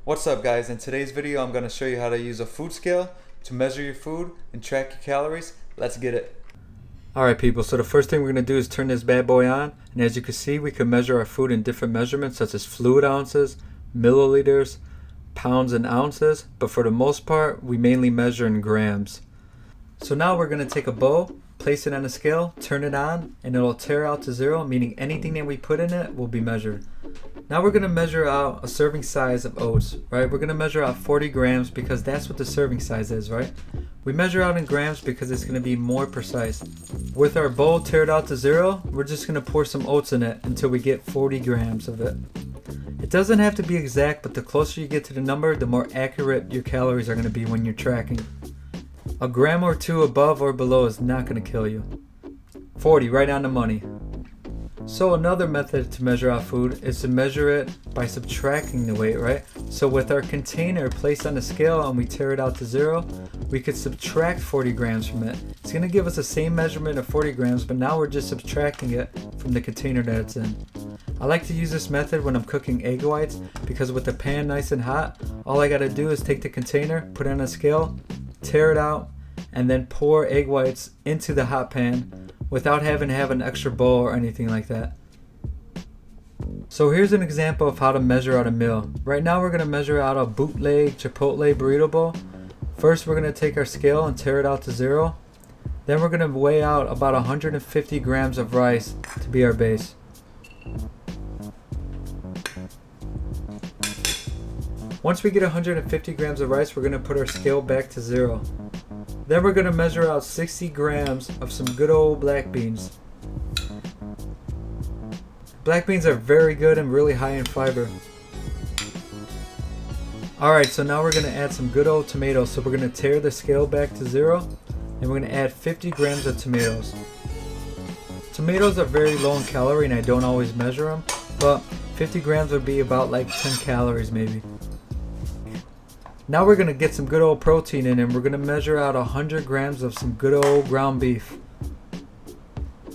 What's up guys, in today's video I'm going to show you how to use a food scale to measure your food and track your calories. Let's get it. Alright people, so the first thing we're going to do is turn this bad boy on, and as you can see we can measure our food in different measurements such as fluid ounces, milliliters, pounds and ounces, but for the most part we mainly measure in grams. So now we're going to take a bowl, place it on a scale, turn it on, and it'll tear out to 0, meaning anything that we put in it will be measured. Now we're going to measure out a serving size of oats, right? We're going to measure out 40 grams because that's what the serving size is, right? We measure out in grams because it's going to be more precise. With our bowl teared out to 0, we're just going to pour some oats in it until we get 40 grams of it. It doesn't have to be exact, but the closer you get to the number, the more accurate your calories are going to be when you're tracking. A gram or two above or below is not going to kill you. 40, right on the money. So another method to measure out food is to measure it by subtracting the weight, right? So with our container placed on the scale and we tear it out to 0, we could subtract 40 grams from it. It's going to give us the same measurement of 40 grams, but now we're just subtracting it from the container that it's in. I like to use this method when I'm cooking egg whites because with the pan nice and hot, all I got to do is take the container, put it on a scale, tear it out, and then pour egg whites into the hot pan without having to have an extra bowl or anything like that. So here's an example of how to measure out a meal. Right now we're going to measure out a bootleg Chipotle burrito bowl. First we're going to take our scale and tear it out to 0. Then we're going to weigh out about 150 grams of rice to be our base. Once we get 150 grams of rice, we're going to put our scale back to 0. Then we're going to measure out 60 grams of some good old black beans. Black beans are very good and really high in fiber. Alright, so now we're going to add some good old tomatoes. So we're going to tear the scale back to 0 and we're going to add 50 grams of tomatoes. Tomatoes are very low in calorie and I don't always measure them, but 50 grams would be about like 10 calories maybe. Now we're going to get some good old protein in and we're going to measure out 100 grams of some good old ground beef.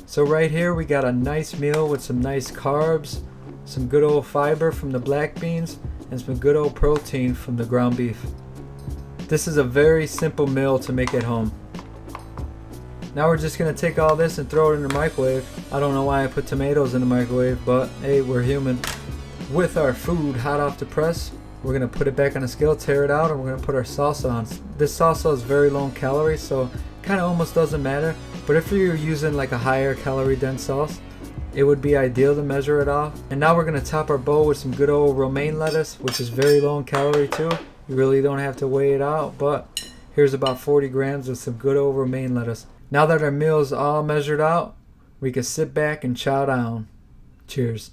So right here we got a nice meal with some nice carbs, some good old fiber from the black beans, and some good old protein from the ground beef. This is a very simple meal to make at home. Now we're just going to take all this and throw it in the microwave. I don't know why I put tomatoes in the microwave, but hey, we're human. With our food hot off the press, we're going to put it back on a scale, tear it out, and we're going to put our salsa on. This salsa is very low in calories, so kind of almost doesn't matter. But if you're using like a higher calorie dense sauce, it would be ideal to measure it off. And now we're going to top our bowl with some good old romaine lettuce, which is very low in calorie too. You really don't have to weigh it out, but here's about 40 grams of some good old romaine lettuce. Now that our meal is all measured out, we can sit back and chow down. Cheers.